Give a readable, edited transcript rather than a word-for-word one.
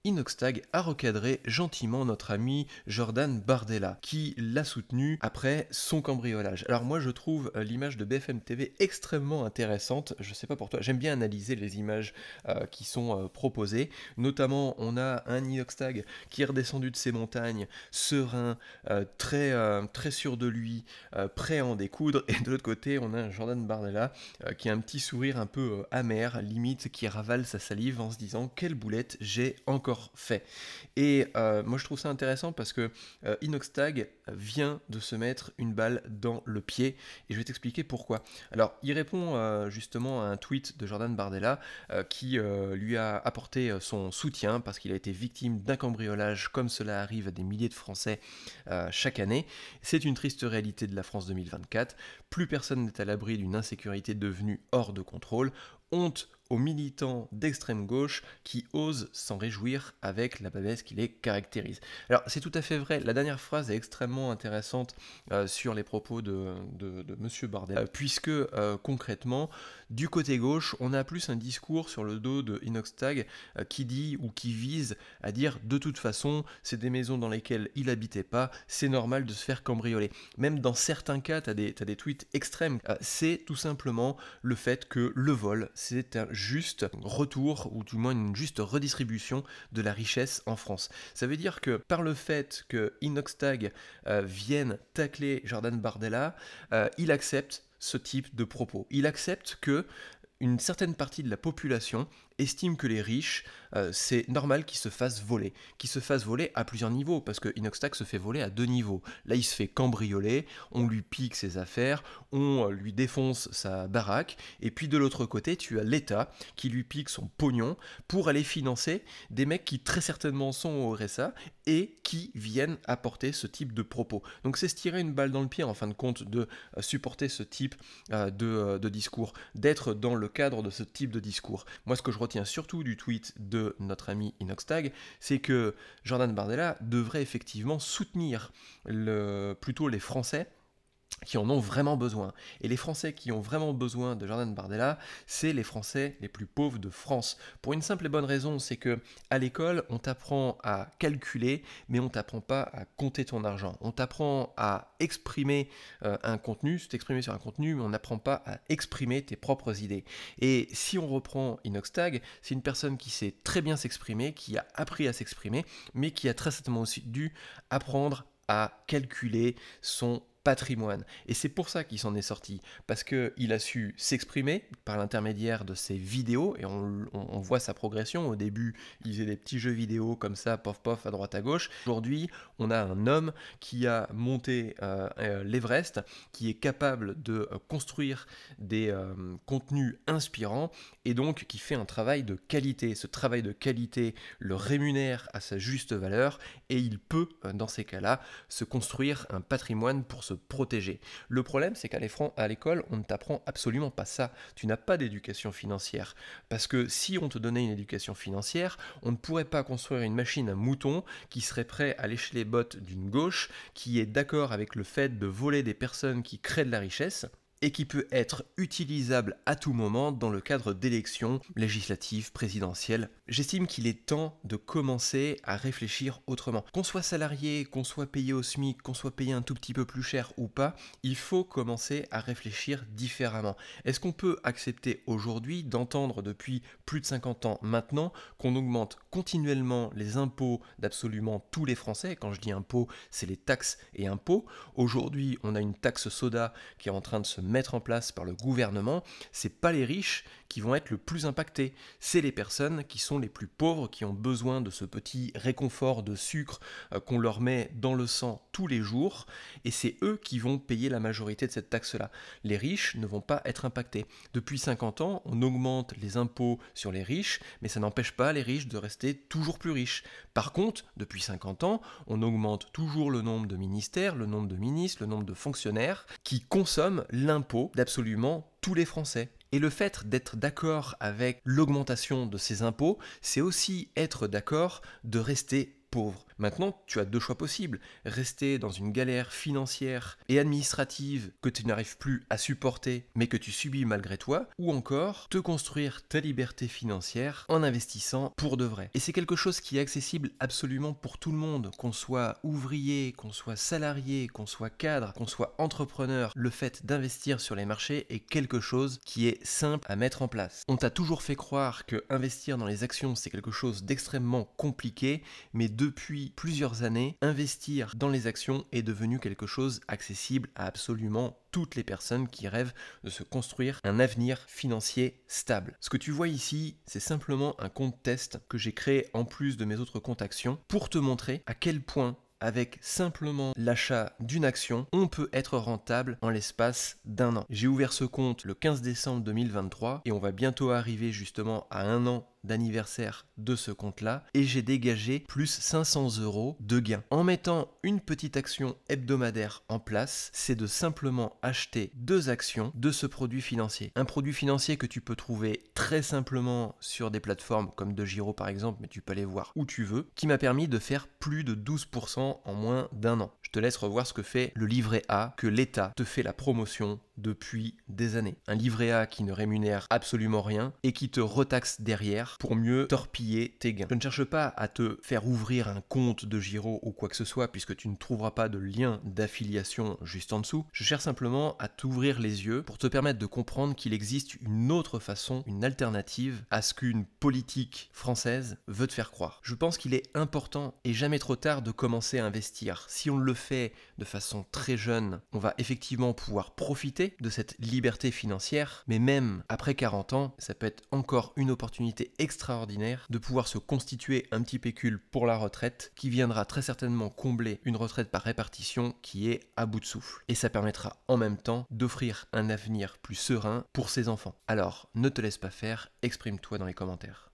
Inoxtag a recadré gentiment notre ami Jordan Bardella, qui l'a soutenu après son cambriolage. Alors moi je trouve l'image de BFM TV extrêmement intéressante, je sais pas pour toi, j'aime bien analyser les images qui sont proposées, notamment on a un Inoxtag qui est redescendu de ses montagnes, serein, très sûr de lui, prêt à en découdre, et de l'autre côté on a un Jordan Bardella qui a un petit sourire un peu amer, limite qui ravale sa salive en se disant quelle boulette j'ai encore fait. Et moi je trouve ça intéressant parce que Inoxtag vient de se mettre une balle dans le pied, et je vais t'expliquer pourquoi. Alors il répond justement à un tweet de Jordan Bardella qui lui a apporté son soutien parce qu'il a été victime d'un cambriolage comme cela arrive à des milliers de Français chaque année. C'est une triste réalité de la France 2024. Plus personne n'est à l'abri d'une insécurité devenue hors de contrôle. Honte aux militants d'extrême gauche qui osent s'en réjouir avec la babesse qui les caractérise. Alors c'est tout à fait vrai, la dernière phrase est extrêmement intéressante sur les propos de Monsieur Bardella, puisque concrètement, du côté gauche, on a plus un discours sur le dos de Inoxtag qui dit ou qui vise à dire de toute façon, c'est des maisons dans lesquelles il habitait pas, c'est normal de se faire cambrioler. Même dans certains cas, t'as des tweets extrêmes, c'est tout simplement le fait que le vol, c'est un juste retour, ou du moins une juste redistribution de la richesse en France. Ça veut dire que par le fait que Inoxtag vienne tacler Jordan Bardella, il accepte ce type de propos. Il accepte que une certaine partie de la population estime que les riches, c'est normal qu'ils se fassent voler à plusieurs niveaux, parce que Inoxtag se fait voler à 2 niveaux. Là, il se fait cambrioler, on lui pique ses affaires, on lui défonce sa baraque, et puis de l'autre côté, tu as l'État qui lui pique son pognon pour aller financer des mecs qui très certainement sont au RSA et qui viennent apporter ce type de propos. Donc c'est se tirer une balle dans le pied, en fin de compte, de supporter ce type de discours, d'être dans le cadre de ce type de discours. Moi, ce que je retiens surtout du tweet de notre ami Inoxtag, c'est que Jordan Bardella devrait effectivement soutenir plutôt les Français qui en ont vraiment besoin. Et les Français qui ont vraiment besoin de Jordan Bardella, c'est les Français les plus pauvres de France. Pour une simple et bonne raison, c'est que à l'école, on t'apprend à calculer, mais on t'apprend pas à compter ton argent. On t'apprend à exprimer un contenu, t'exprimer sur un contenu, mais on n'apprend pas à exprimer tes propres idées. Et si on reprend Inoxtag, c'est une personne qui sait très bien s'exprimer, qui a appris à s'exprimer, mais qui a très certainement aussi dû apprendre à calculer son patrimoine. Et c'est pour ça qu'il s'en est sorti, parce qu'il a su s'exprimer par l'intermédiaire de ses vidéos, et on voit sa progression. Au début, il faisait des petits jeux vidéo comme ça, pof pof, à droite à gauche. Aujourd'hui, on a un homme qui a monté l'Everest, qui est capable de construire des contenus inspirants, et donc qui fait un travail de qualité. Ce travail de qualité le rémunère à sa juste valeur, et il peut, dans ces cas-là, se construire un patrimoine pour se protéger. Le problème, c'est qu'à l'école, on ne t'apprend absolument pas ça. Tu n'as pas d'éducation financière. Parce que si on te donnait une éducation financière, on ne pourrait pas construire une machine à moutons qui serait prêt à lécher les bottes d'une gauche, qui est d'accord avec le fait de voler des personnes qui créent de la richesse, et qui peut être utilisable à tout moment dans le cadre d'élections législatives, présidentielles. J'estime qu'il est temps de commencer à réfléchir autrement. Qu'on soit salarié, qu'on soit payé au SMIC, qu'on soit payé un tout petit peu plus cher ou pas, il faut commencer à réfléchir différemment. Est-ce qu'on peut accepter aujourd'hui d'entendre depuis plus de 50 ans maintenant qu'on augmente continuellement les impôts d'absolument tous les Français? Quand je dis impôts, c'est les taxes et impôts. Aujourd'hui, on a une taxe soda qui est en train de se mettre en place par le gouvernement. C'est pas les riches qui vont être le plus impactés, c'est les personnes qui sont les plus pauvres, qui ont besoin de ce petit réconfort de sucre qu'on leur met dans le sang tous les jours, et c'est eux qui vont payer la majorité de cette taxe-là. Les riches ne vont pas être impactés. Depuis 50 ans, on augmente les impôts sur les riches, mais ça n'empêche pas les riches de rester toujours plus riches. Par contre, depuis 50 ans, on augmente toujours le nombre de ministères, le nombre de ministres, le nombre de fonctionnaires qui consomment l'impôt d'absolument tous les Français. Et le fait d'être d'accord avec l'augmentation de ces impôts, c'est aussi être d'accord de rester pauvre. Maintenant, tu as deux choix possibles. Rester dans une galère financière et administrative que tu n'arrives plus à supporter, mais que tu subis malgré toi, ou encore te construire ta liberté financière en investissant pour de vrai. Et c'est quelque chose qui est accessible absolument pour tout le monde, qu'on soit ouvrier, qu'on soit salarié, qu'on soit cadre, qu'on soit entrepreneur. Le fait d'investir sur les marchés est quelque chose qui est simple à mettre en place. On t'a toujours fait croire que investir dans les actions c'est quelque chose d'extrêmement compliqué, mais depuis plusieurs années, investir dans les actions est devenu quelque chose accessible à absolument toutes les personnes qui rêvent de se construire un avenir financier stable. Ce que tu vois ici, c'est simplement un compte test que j'ai créé en plus de mes autres comptes actions pour te montrer à quel point avec simplement l'achat d'une action, on peut être rentable en l'espace d'un an. J'ai ouvert ce compte le 15 décembre 2023 et on va bientôt arriver justement à un an d'anniversaire de ce compte-là et j'ai dégagé plus 500 € de gains. En mettant une petite action hebdomadaire en place, c'est de simplement acheter 2 actions de ce produit financier. Un produit financier que tu peux trouver très simplement sur des plateformes comme DeGiro par exemple, mais tu peux aller voir où tu veux, qui m'a permis de faire plus de 12% en moins d'un an. Je te laisse revoir ce que fait le livret A, que l'État te fait la promotion depuis des années. Un livret A qui ne rémunère absolument rien et qui te retaxe derrière pour mieux torpiller tes gains. Je ne cherche pas à te faire ouvrir un compte de Giro ou quoi que ce soit puisque tu ne trouveras pas de lien d'affiliation juste en dessous. Je cherche simplement à t'ouvrir les yeux pour te permettre de comprendre qu'il existe une autre façon, une alternative à ce qu'une politique française veut te faire croire. Je pense qu'il est important et jamais trop tard de commencer à investir. Si on le fait de façon très jeune, on va effectivement pouvoir profiter de cette liberté financière, mais même après 40 ans, ça peut être encore une opportunité extraordinaire de pouvoir se constituer un petit pécule pour la retraite qui viendra très certainement combler une retraite par répartition qui est à bout de souffle. Et ça permettra en même temps d'offrir un avenir plus serein pour ses enfants. Alors, ne te laisse pas faire, exprime-toi dans les commentaires.